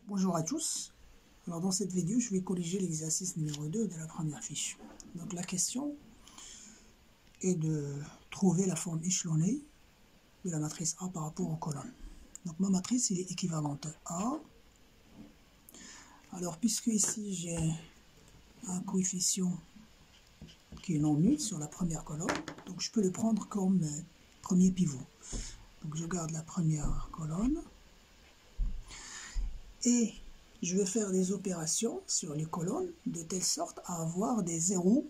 Bonjour à tous. Alors dans cette vidéo, je vais corriger l'exercice numéro 2 de la première fiche. Donc la question est de trouver la forme échelonnée de la matrice A par rapport aux colonnes. Donc ma matrice est équivalente à... Alors puisque ici j'ai un coefficient qui est non nul sur la première colonne, donc je peux le prendre comme premier pivot. Donc je garde la première colonne et je vais faire des opérations sur les colonnes de telle sorte à avoir des zéros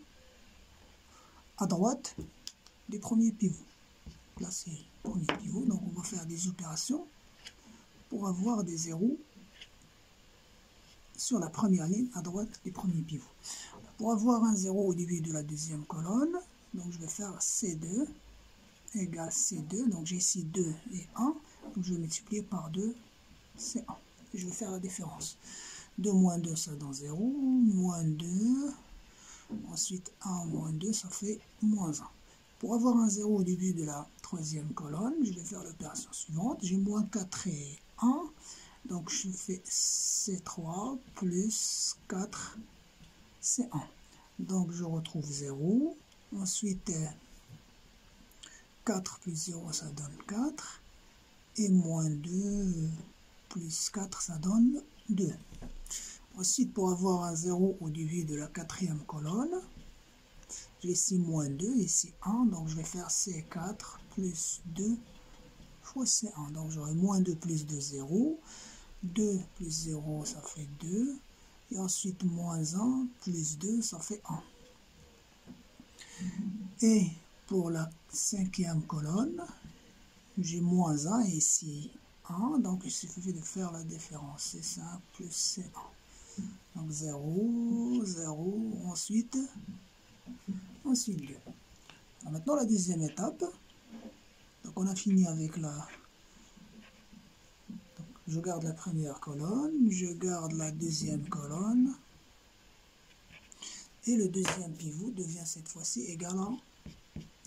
à droite du premier pivot. Là c'est le premier pivot, donc on va faire des opérations pour avoir des zéros sur la première ligne à droite du premier pivot. Pour avoir un 0 au début de la deuxième colonne, donc je vais faire C2 égale C2, donc j'ai ici 2 et 1, donc je vais multiplier par 2, c'est 1. Et je vais faire la différence. 2 moins 2 ça donne 0, moins 2, ensuite 1 moins 2 ça fait moins 1. Pour avoir un 0 au début de la troisième colonne, je vais faire l'opération suivante, j'ai moins 4 et 1, donc je fais C3 plus 4, C1. Donc je retrouve 0, ensuite 4 plus 0 ça donne 4, et moins 2 plus 4 ça donne 2. Ensuite pour avoir un 0 au début de la quatrième colonne, j'ai ici moins 2, ici 1, donc je vais faire C4 plus 2 fois C1. Donc j'aurai moins 2 plus 2, 0, 2 plus 0 ça fait 2, et ensuite moins 1 plus 2 ça fait 1. Et pour la cinquième colonne, j'ai moins 1 et ici 1, donc il suffit de faire la différence, C5 plus C1. Donc 0, 0, ensuite 2. Alors maintenant la deuxième étape, donc on a fini avec la... Donc, je garde la première colonne, je garde la deuxième colonne, et le deuxième pivot devient cette fois-ci égal à...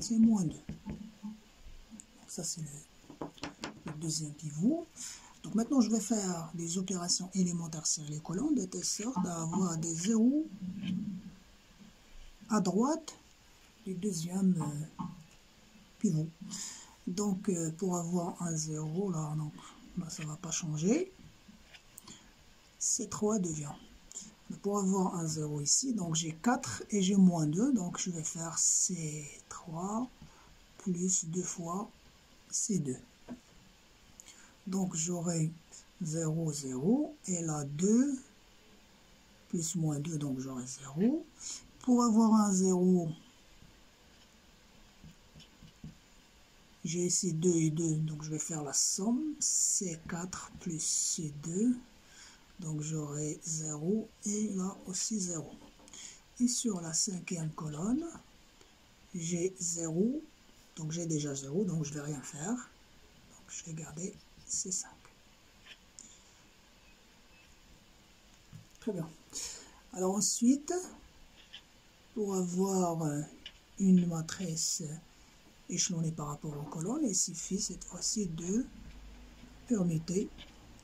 c'est moins 2. Donc ça c'est le deuxième pivot. Donc maintenant je vais faire des opérations élémentaires sur les colonnes de telle sorte à avoir des zéros à droite du deuxième pivot. Donc pour avoir un 0 là, donc, ça ne va pas changer. C3 devient. Pour avoir un 0 ici, donc j'ai 4 et j'ai moins 2, donc je vais faire C3 plus 2 fois C2. Donc j'aurai 0, 0, et là 2, plus moins 2, donc j'aurai 0. Pour avoir un 0, j'ai ici 2 et 2, donc je vais faire la somme, C4 plus C2, donc j'aurai 0, et là aussi 0. Et sur la cinquième colonne, j'ai 0, donc j'ai déjà 0, donc je ne vais rien faire, donc je vais garder C5. Très bien. Alors ensuite, pour avoir une matrice échelonnée par rapport aux colonnes, il suffit cette fois-ci de permuter.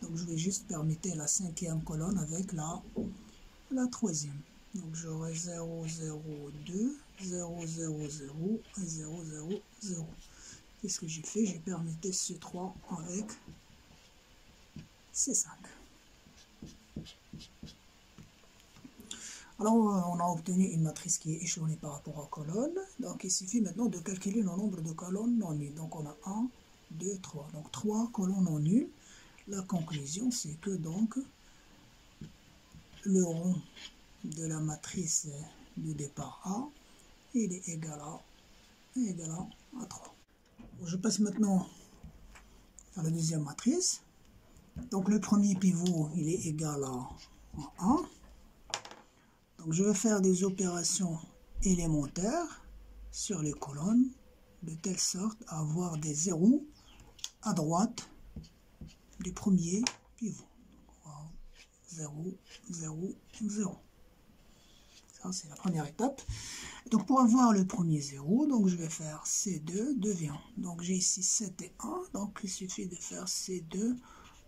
Donc je vais juste permuter la cinquième colonne avec la troisième. Donc j'aurai 0, 0, 2, 0, 0, 0, 0, 0, 0. Qu'est-ce que j'ai fait? J'ai permuté C3 avec C5. Alors on a obtenu une matrice qui est échelonnée par rapport aux colonnes. Donc il suffit maintenant de calculer le nombre de colonnes non nulles. Donc on a 1, 2, 3. Donc 3 colonnes non nulles. La conclusion c'est que donc le rond de la matrice de départ A, il est égal à 3. Bon, je passe maintenant à la deuxième matrice. Donc le premier pivot, il est égal à 1. Donc je vais faire des opérations élémentaires sur les colonnes, de telle sorte à avoir des zéros à droite du premier pivot. 0, 0, 0. Ça, c'est la première étape. Donc, pour avoir le premier 0, donc je vais faire C2 devient. Donc, j'ai ici 7 et 1. Donc, il suffit de faire C2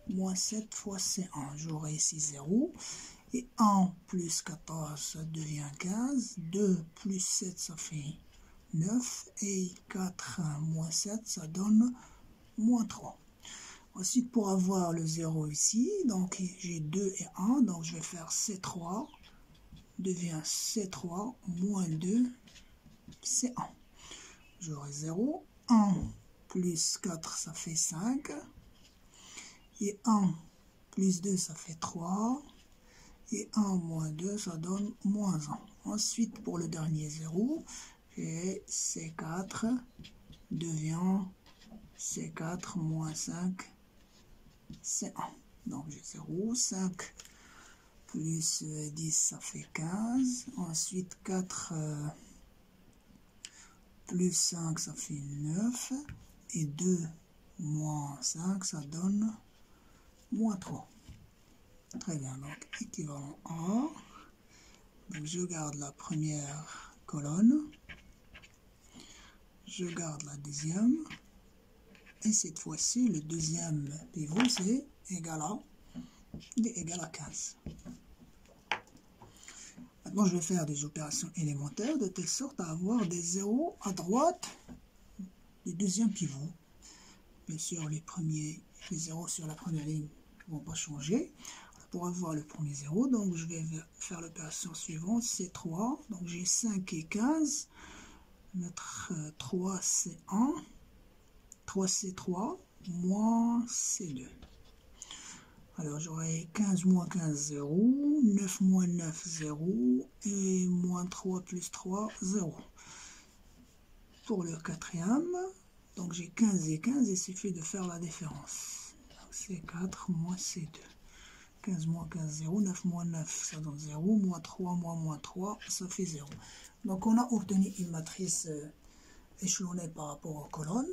moins 7 fois C1. J'aurai ici 0. Et 1 plus 14, ça devient 15. 2 plus 7, ça fait 9. Et 4 moins 7, ça donne moins 3. Ensuite, pour avoir le 0 ici, donc j'ai 2 et 1. Donc je vais faire C3 devient C3 moins 2, C1. J'aurai 0. 1 plus 4, ça fait 5. Et 1 plus 2, ça fait 3. Et 1 moins 2, ça donne moins 1. Ensuite, pour le dernier 0, j'ai C4 devient C4 moins 5, C1. Donc j'ai 0, 5 plus 10, ça fait 15. Ensuite, 4 plus 5, ça fait 9. Et 2 moins 5, ça donne moins 3. Très bien, donc équivalent A. Donc je garde la première colonne. Je garde la deuxième. Et cette fois-ci, le deuxième pivot, c'est égal à, il est égal à 15. Maintenant, je vais faire des opérations élémentaires de telle sorte à avoir des zéros à droite du deuxième pivot. Bien sûr, les zéros sur la première ligne ne vont pas changer. Pour avoir le premier 0, donc je vais faire l'opération suivante, c'est 3. Donc j'ai 5 et 15. Mettre 3 C1, 3 C3, moins C2. Alors j'aurai 15 moins 15, 0, 9 moins 9, 0, et moins 3 plus 3, 0. Pour le quatrième, donc j'ai 15 et 15, il suffit de faire la différence. C4 moins C2. 15 moins 15, 0, 9 moins 9, ça donne 0, moins 3, moins 3, ça fait 0. Donc on a obtenu une matrice échelonnée par rapport aux colonnes.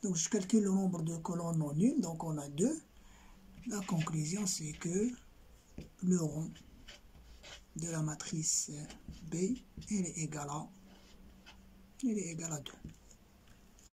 Donc je calcule le nombre de colonnes non nulles, donc on a 2. La conclusion, c'est que le rond de la matrice B, il est égal à 2.